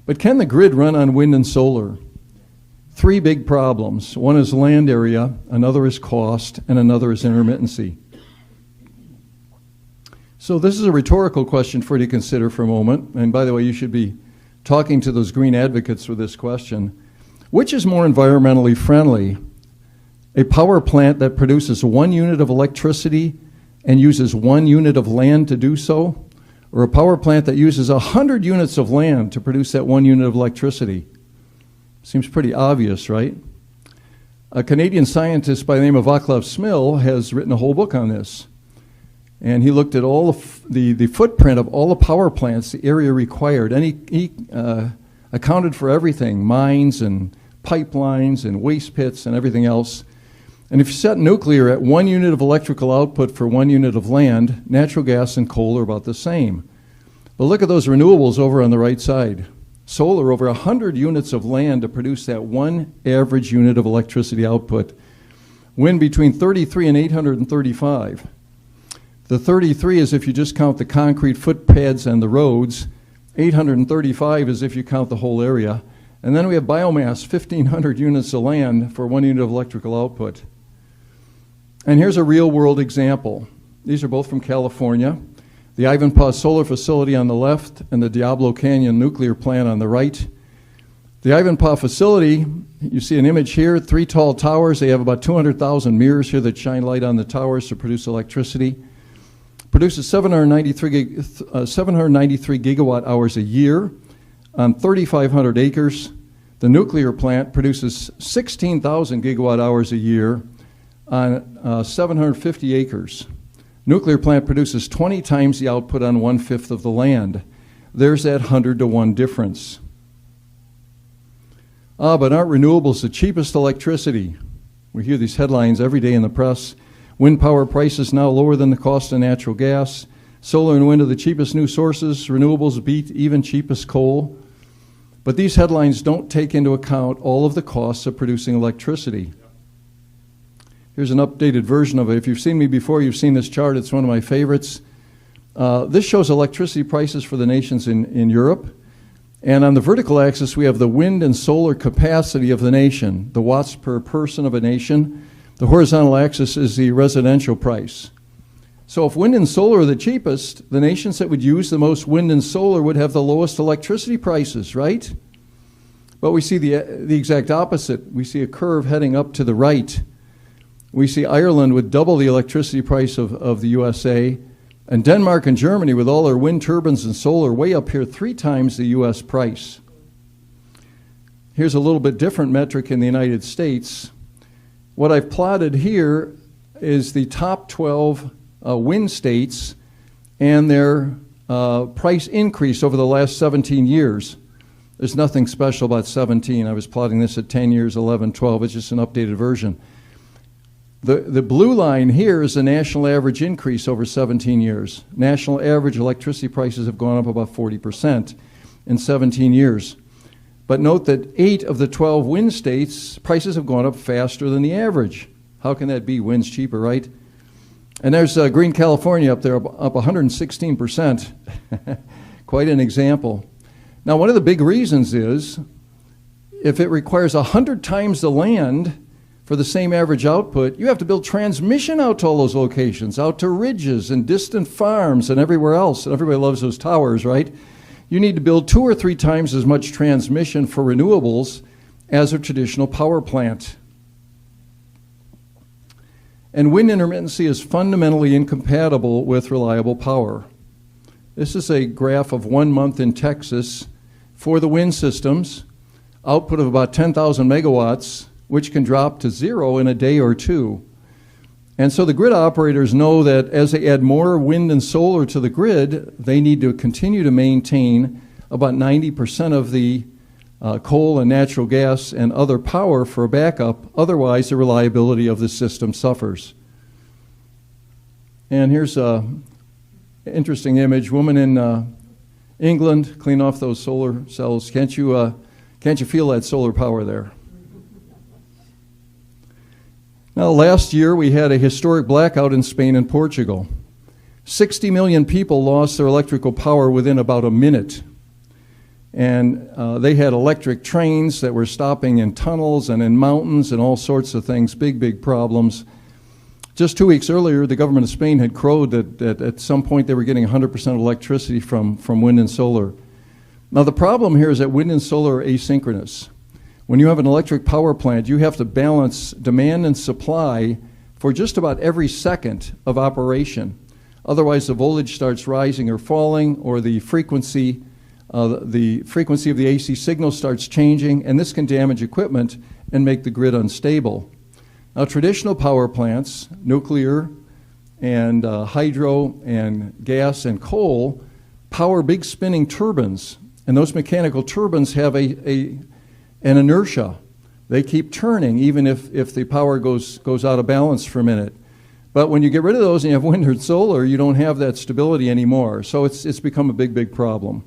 But can the grid run on wind and solar? Three big problems. One is land area, another is cost, and another is intermittency. So this is a rhetorical question for you to consider for a moment. And by the way, you should be talking to those green advocates with this question. Which is more environmentally friendly? A power plant that produces 1 unit of electricity and uses 1 unit of land to do so? Or a power plant that uses 100 units of land to produce that 1 unit of electricity? Seems pretty obvious, right? A Canadian scientist by the name of Vaclav Smil has written a whole book on this. And he looked at all the footprint of all the power plants, the area required, and he accounted for everything, mines and pipelines and waste pits and everything else. And if you set nuclear at 1 unit of electrical output for 1 unit of land, natural gas and coal are about the same. But look at those renewables over on the right side. Solar, over 100 units of land to produce that 1 average unit of electricity output. Wind between 33 and 835. The 33 is if you just count the concrete footpads and the roads. 835 is if you count the whole area. And then we have biomass, 1,500 units of land for 1 unit of electrical output. And here's a real-world example. These are both from California. The Ivanpah Solar Facility on the left and the Diablo Canyon Nuclear Plant on the right. The Ivanpah facility, you see an image here, 3 tall towers. They have about 200,000 mirrors here that shine light on the towers to produce electricity. Produces 793 gigawatt hours a year on 3,500 acres. The nuclear plant produces 16,000 gigawatt hours a year on 750 acres. Nuclear plant produces 20 times the output on 1/5 of the land. There's that 100 to 1 difference. But aren't renewables the cheapest electricity? We hear these headlines every day in the press. Wind power prices now lower than the cost of natural gas. Solar and wind are the cheapest new sources. Renewables beat even cheapest coal. But these headlines don't take into account all of the costs of producing electricity. Here's an updated version of it. If you've seen me before, you've seen this chart. It's one of my favorites. This shows electricity prices for the nations in Europe. And on the vertical axis, we have the wind and solar capacity of the nation, the watts per person of a nation. The horizontal axis is the residential price. So if wind and solar are the cheapest, the nations that would use the most wind and solar would have the lowest electricity prices, right? But we see the exact opposite. We see a curve heading up to the right. We see Ireland with double the electricity price of the USA, and Denmark and Germany with all their wind turbines and solar way up here 3 times the US price. Here's a little bit different metric in the United States. What I've plotted here is the top 12 wind states and their price increase over the last 17 years. There's nothing special about 17. I was plotting this at 10 years, 11, 12. It's just an updated version. The blue line here is the national average increase over 17 years. National average electricity prices have gone up about 40% in 17 years. But note that 8 of the 12 wind states, prices have gone up faster than the average. How can that be? Wind's cheaper, right? And there's green California up there, up 116%. Quite an example. Now, one of the big reasons is if it requires 100 times the land for the same average output, you have to build transmission out to all those locations, out to ridges and distant farms and everywhere else. And everybody loves those towers, right? You need to build 2 or 3 times as much transmission for renewables as a traditional power plant. And wind intermittency is fundamentally incompatible with reliable power. This is a graph of 1 month in Texas for the wind systems, output of about 10,000 megawatts, which can drop to 0 in a day or 2. And so the grid operators know that as they add more wind and solar to the grid, they need to continue to maintain about 90% of the coal and natural gas and other power for a backup. Otherwise, the reliability of the system suffers. And here's an interesting image. Woman in England, clean off those solar cells. Can't you feel that solar power there? Now, last year we had a historic blackout in Spain and Portugal. 60 million people lost their electrical power within about a minute. And they had electric trains that were stopping in tunnels and in mountains and all sorts of things, big problems. Just 2 weeks earlier, the government of Spain had crowed that at some point they were getting 100% of electricity from wind and solar. Now the problem here is that wind and solar are asynchronous. When you have an electric power plant, you have to balance demand and supply for just about every second of operation. Otherwise, the voltage starts rising or falling, or the frequency of the AC signal starts changing, and this can damage equipment and make the grid unstable. Now, traditional power plants, nuclear and hydro and gas and coal, power big spinning turbines, and those mechanical turbines have an inertia. They keep turning even if the power goes out of balance for a minute. But when you get rid of those and you have wind or solar, you don't have that stability anymore. So it's become a big problem.